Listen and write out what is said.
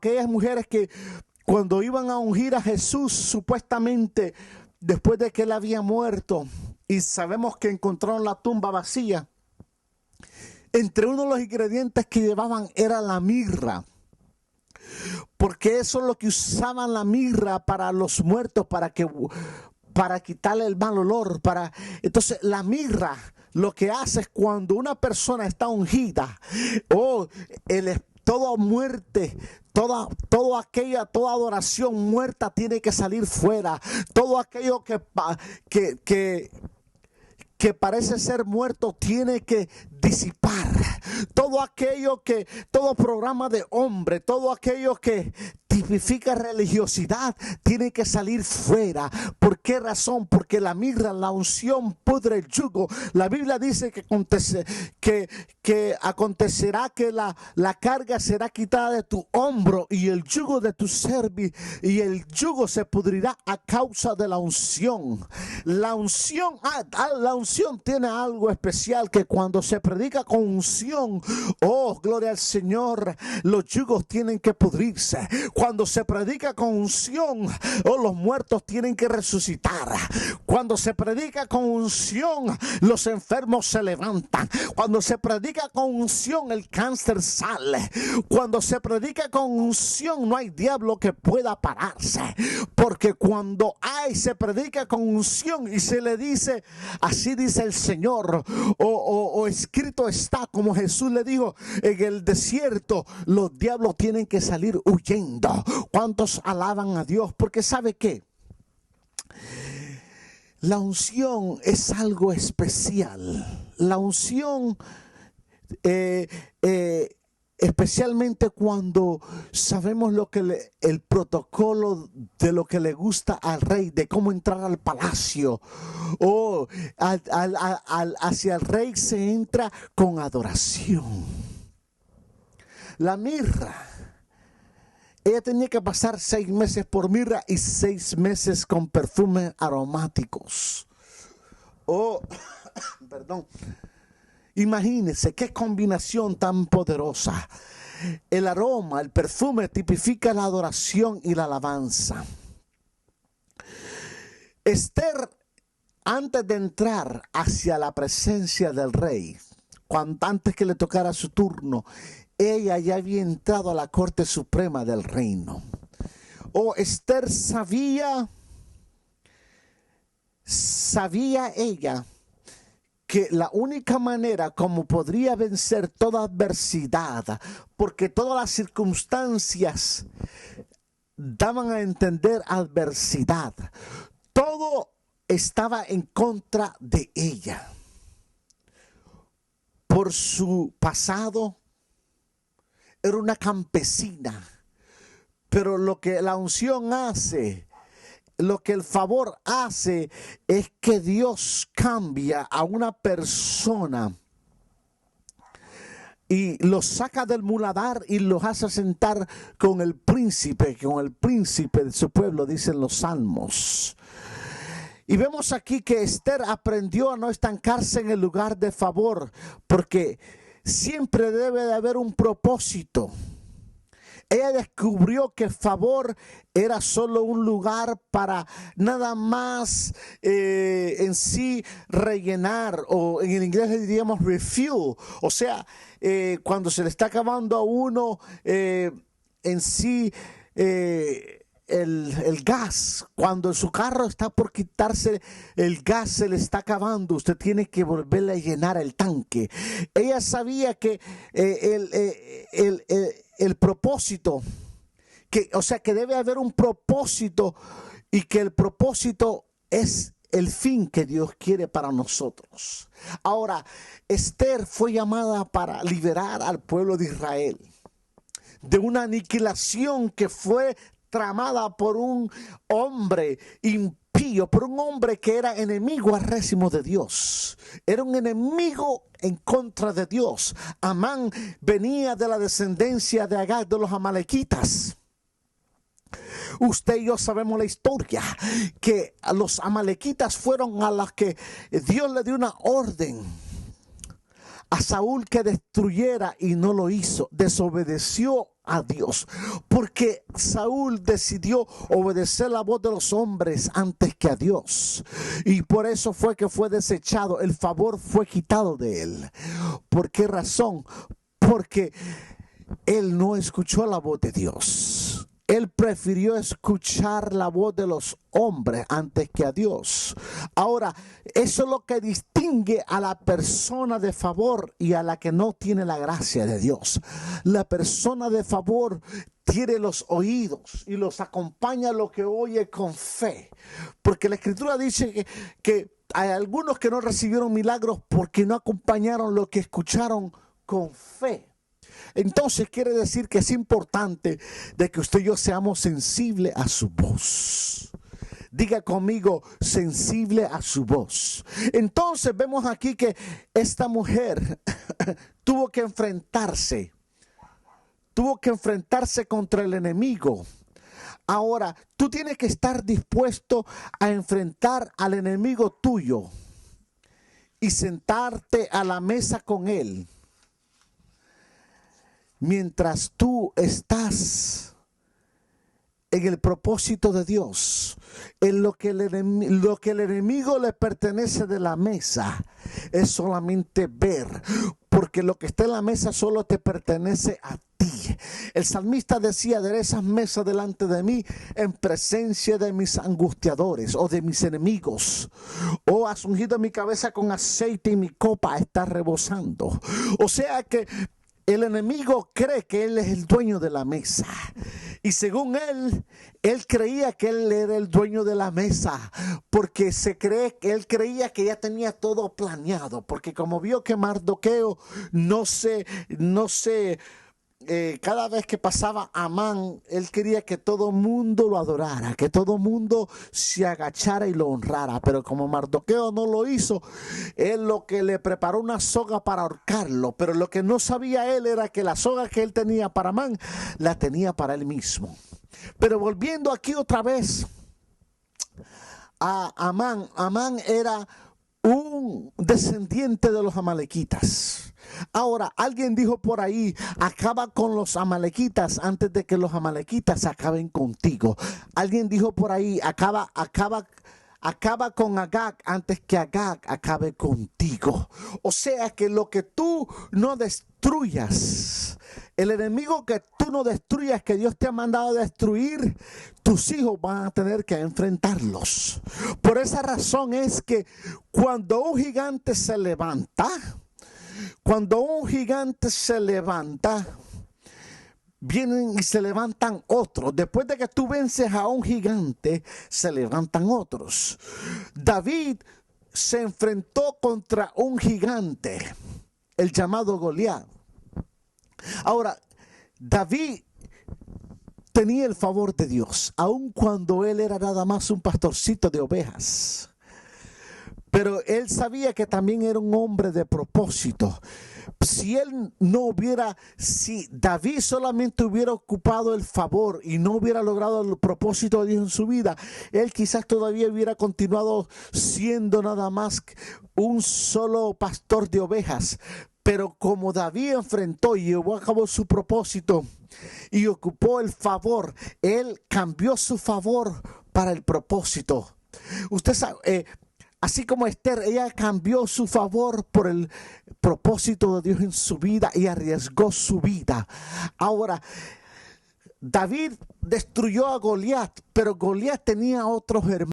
aquellas mujeres que cuando iban a ungir a Jesús, supuestamente después de que él había muerto, y sabemos que encontraron la tumba vacía, entre uno de los ingredientes que llevaban era la mirra. Porque eso es lo que usaban la mirra para los muertos, para quitarle el mal olor. Entonces la mirra lo que hace es cuando una persona está ungida, toda muerte, toda adoración muerta tiene que salir fuera. Todo aquello que parece ser muerto tiene que disipar. Todo programa de hombre, todo aquello que tipifica religiosidad tiene que salir fuera. ¿Por qué razón? Porque la mirra, la unción pudre el yugo. La Biblia dice que acontecerá que la carga será quitada de tu hombro y el yugo de tu cerviz, y el yugo se pudrirá a causa de la unción. La unción tiene algo especial, que cuando se predica con unción, oh, gloria al Señor, los yugos tienen que pudrirse. Cuando se predica con unción, oh, los muertos tienen que resucitar. Cuando se predica con unción, los enfermos se levantan. Cuando se predica con unción, el cáncer sale. Cuando se predica con unción, no hay diablo que pueda pararse. Porque cuando se predica con unción y se le dice, así dice el Señor, o escrito está, como Jesús le dijo en el desierto, los diablos tienen que salir huyendo. ¿Cuántos alaban a Dios? Porque ¿sabe qué? La unción es algo especial. La unción, especialmente cuando sabemos el protocolo de lo que le gusta al rey, de cómo entrar al palacio. Hacia el rey se entra con adoración. La mirra, ella tenía que pasar 6 meses por mirra y 6 meses con perfumes aromáticos. Perdón. Imagínense qué combinación tan poderosa. El aroma, el perfume tipifica la adoración y la alabanza. Esther, antes de entrar hacia la presencia del rey, antes que le tocara su turno, ella ya había entrado a la corte suprema del reino. Esther sabía ella que la única manera como podría vencer toda adversidad, porque todas las circunstancias daban a entender adversidad, todo estaba en contra de ella. Por su pasado, era una campesina, pero lo que la unción hace, lo que el favor hace, es que Dios cambia a una persona y los saca del muladar y los hace sentar con el príncipe de su pueblo, dicen los salmos. Y vemos aquí que Esther aprendió a no estancarse en el lugar de favor, porque siempre debe de haber un propósito. Ella descubrió que favor era solo un lugar para nada más en sí rellenar, o en el inglés le diríamos refuel. O sea, cuando se le está acabando a uno en sí el gas, cuando su carro está por quitarse el gas, se le está acabando, usted tiene que volverle a llenar el tanque. Ella sabía que el propósito, que debe haber un propósito, y que el propósito es el fin que Dios quiere para nosotros. Ahora, Esther fue llamada para liberar al pueblo de Israel de una aniquilación que fue tramada por un hombre impío, por un hombre que era enemigo arrésimo de Dios. Era un enemigo en contra de Dios. Amán venía de la descendencia de Agag, de los amalequitas. Usted y yo sabemos la historia, que los amalequitas fueron a las que Dios le dio una orden a Saúl que destruyera, y no lo hizo. Desobedeció a Dios, porque Saúl decidió obedecer la voz de los hombres antes que a Dios, y por eso fue que fue desechado, el favor fue quitado de él. ¿Por qué razón? Porque él no escuchó la voz de Dios. Él prefirió escuchar la voz de los hombres antes que a Dios. Ahora, eso es lo que distingue a la persona de favor y a la que no tiene la gracia de Dios. La persona de favor tiene los oídos y los acompaña a lo que oye con fe. Porque la Escritura dice que hay algunos que no recibieron milagros porque no acompañaron lo que escucharon con fe. Entonces quiere decir que es importante de que usted y yo seamos sensibles a su voz. Diga conmigo, sensible a su voz. Entonces vemos aquí que esta mujer tuvo que enfrentarse contra el enemigo. Ahora, tú tienes que estar dispuesto a enfrentar al enemigo tuyo y sentarte a la mesa con él. Mientras tú estás en el propósito de Dios, en lo que el enemigo le pertenece de la mesa, es solamente ver, porque lo que está en la mesa solo te pertenece a ti. El salmista decía: aderezas mesa delante de mí en presencia de mis angustiadores o de mis enemigos. Oh, has ungido mi cabeza con aceite y mi copa está rebosando. O sea que el enemigo cree que él es el dueño de la mesa. Y según él creía que él era el dueño de la mesa, porque él creía que ya tenía todo planeado. Porque como vio que Mardoqueo cada vez que pasaba Amán, él quería que todo mundo lo adorara, que todo mundo se agachara y lo honrara. Pero como Mardoqueo no lo hizo, él lo que le preparó una soga para ahorcarlo. Pero lo que no sabía él era que la soga que él tenía para Amán, la tenía para él mismo. Pero volviendo aquí otra vez a Amán. Amán era un descendiente de los amalequitas. Ahora, alguien dijo por ahí: acaba con los amalequitas antes de que los amalequitas acaben contigo. Alguien dijo por ahí: acaba con Agag antes que Agag acabe contigo. O sea que lo que tú no destruyas, el enemigo que tú no destruyas, que Dios te ha mandado a destruir, tus hijos van a tener que enfrentarlos. Por esa razón es que cuando un gigante se levanta, vienen y se levantan otros. Después de que tú vences a un gigante, se levantan otros. David se enfrentó contra un gigante, el llamado Goliat. Ahora, David tenía el favor de Dios, aun cuando él era nada más un pastorcito de ovejas. Pero él sabía que también era un hombre de propósito. Si David solamente hubiera ocupado el favor y no hubiera logrado el propósito de Dios en su vida, él quizás todavía hubiera continuado siendo nada más un solo pastor de ovejas. Pero como David enfrentó y llevó a cabo su propósito y ocupó el favor, él cambió su favor para el propósito. Usted sabe, así como Esther, ella cambió su favor por el propósito de Dios en su vida y arriesgó su vida. Ahora, David destruyó a Goliat, pero Goliat tenía otros hermanos.